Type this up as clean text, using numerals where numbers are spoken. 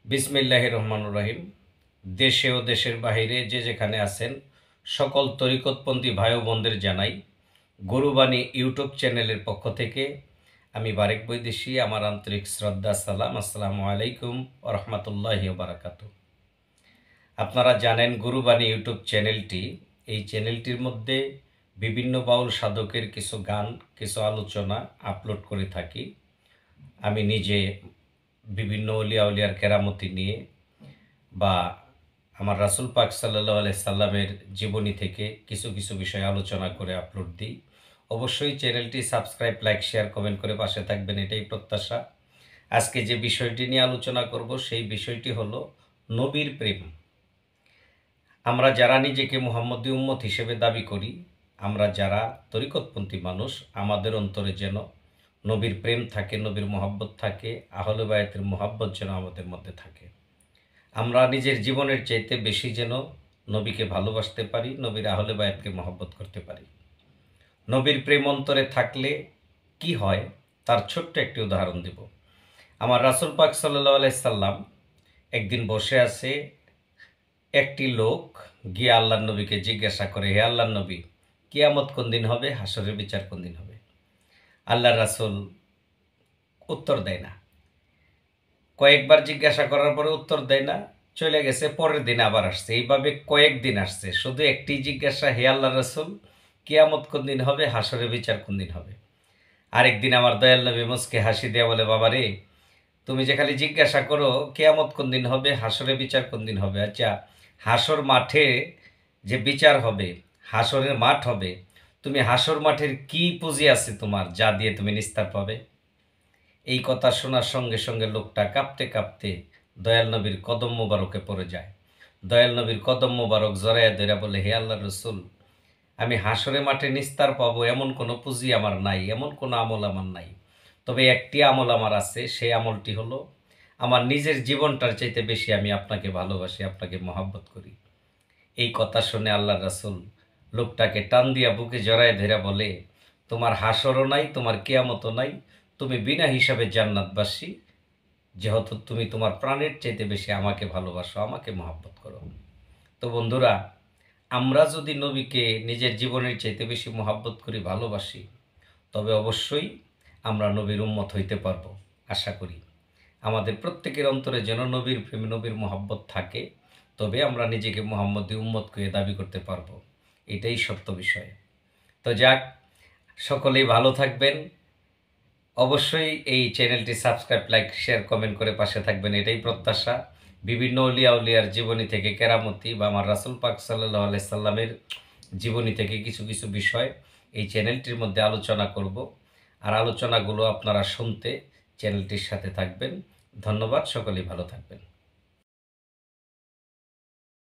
বিসমিল্লাহির রহমানির রহিম। দেশে ও দেশের বাহিরে যে যেখানে আছেন সকল তরিকতপন্থী ভাই ও বোনদের জানাই গুরুবাণী ইউটিউব চ্যানেলের পক্ষ থেকে আমি বারেক বৈদেশী আমার আন্তরিক শ্রদ্ধা সালাম। আসসালামু আলাইকুম ওয়া রাহমাতুল্লাহি ওয়া বারাকাতুহু। আপনারা জানেন গুরুবাণী ইউটিউব চ্যানেলটি, এই চ্যানেলটির মধ্যে বিভিন্ন বাউল সাধকের কিছু গান, কিছু আলোচনা আপলোড করে থাকি। আমি নিজে বিভিন্ন অলিয়া উলিয়ার কেরামতি নিয়ে বা আমার রাসূল পাক সাল্লাল্লাহু আলাইহি সাল্লামের জীবনী থেকে কিছু কিছু বিষয় আলোচনা করে আপলোড দিই। অবশ্যই চ্যানেলটি সাবস্ক্রাইব, লাইক, শেয়ার, কমেন্ট করে পাশে থাকবেন, এটাই প্রত্যাশা। আজকে যে বিষয়টি নিয়ে আলোচনা করব সেই বিষয়টি হলো নবীর প্রেম। আমরা যারা নিজেকে মুহাম্মদী উম্মত হিসেবে দাবি করি, আমরা যারা তরিকতপন্থী মানুষ, আমাদের অন্তরে যেন নবীর প্রেম থাকে, নবীর মোহাব্বত থাকে, আহলে বায়াতের মোহাব্বত যেন আমাদের মধ্যে থাকে। আমরা নিজের জীবনের চাইতে বেশি যেন নবীকে ভালোবাসতে পারি, নবীর আহলে বায়াতকে মহব্বত করতে পারি। নবীর প্রেম অন্তরে থাকলে কি হয় তার ছোট্ট একটি উদাহরণ দেব। আমার রাসূল পাক সাল্লাল্লাহু আলাইহি সাল্লাম একদিন বসে আছে, একটি লোক গিয়ে আল্লাহর নবীকে জিজ্ঞাসা করে, হে আল্লাহর নবী, কিয়ামত কোন দিন হবে, হাসরের বিচার কোন দিন হবে? আল্লাহর রাসূল উত্তর দেয় না। কয়েকবার জিজ্ঞাসা করার পরে উত্তর দেয় না, চলে গেছে। পরের দিন আবার আসছে, এইভাবে কয়েকদিন আসছে, শুধু একটি জিজ্ঞাসা, হে আল্লাহ রাসূল, কিয়ামত কোন দিন হবে, হাসরের বিচার কোন দিন হবে? আরেকদিন আমার দয়াল নবী মুস্কে হাসি দেয়া বলে, বাবা রে, তুমি যে খালি জিজ্ঞাসা করো কিয়ামত কোন দিন হবে, হাসরের বিচার কোন দিন হবে, আচ্ছা হাসর মাঠে যে বিচার হবে, হাসরের মাঠ হবে, তুমি হাসর মাঠের কি পুঁজি আছে তোমার যা দিয়ে তুমি নিস্তার পাবে? এই কথা শোনার সঙ্গে সঙ্গে লোকটা কাঁপতে কাঁপতে দয়াল নবীর কদম মোবারকে পড়ে যায়। দয়াল নবীর কদম মোবারক জড়াইয়া ধরে বলে, হে আল্লাহ রসুল, আমি হাসরে মাঠে নিস্তার পাবো এমন কোনো পুঁজি আমার নাই, এমন কোনো আমল আমার নাই। তবে একটি আমল আমার আছে, সেই আমলটি হলো আমার নিজের জীবনটার চাইতে বেশি আমি আপনাকে ভালোবাসি, আপনাকে মহাব্বত করি। এই কথা শুনে আল্লাহ রাসূল লোকটাকে টান দিয়া বুকে জড়ায় ধরে বলে, তোমার হাসরও নাই, তোমার কিয়ামতও নাই, তুমি বিনা হিসাবে জান্নাতবাসী, যেহেতু তুমি তোমার প্রাণের চাইতে বেশি আমাকে ভালোবাসো, আমাকে মহব্বত করো। তো বন্ধুরা, আমরা যদি নবীকে নিজের জীবনের চাইতে বেশি মহব্বত করি, ভালোবাসি, তবে অবশ্যই আমরা নবীর উম্মত হইতে পারবো। আশা করি আমাদের প্রত্যেকের অন্তরে যেন নবীর প্রেম, নবীর মহব্বত থাকে, তবে আমরা নিজেকে মুহাম্মদী উম্মত করে দাবি করতে পারবো। এটাই সত্য বিষয়। তো যাক, সকলেই ভালো থাকবেন। অবশ্যই এই চ্যানেলটি সাবস্ক্রাইব, লাইক, শেয়ার, কমেন্ট করে পাশে থাকবেন, এটাই প্রত্যাশা। বিভিন্ন অলিয়া উলিয়ার জীবনী থেকে কেরামতি বা আমার রাসূল পাক সাল্লাল্লাহু আলাইহি সাল্লামের জীবনী থেকে কিছু কিছু বিষয় এই চ্যানেলটির মধ্যে আলোচনা করব। আর আলোচনাগুলো আপনারা শুনতে চ্যানেলটির সাথে থাকবেন। ধন্যবাদ, সকলেই ভালো থাকবেন।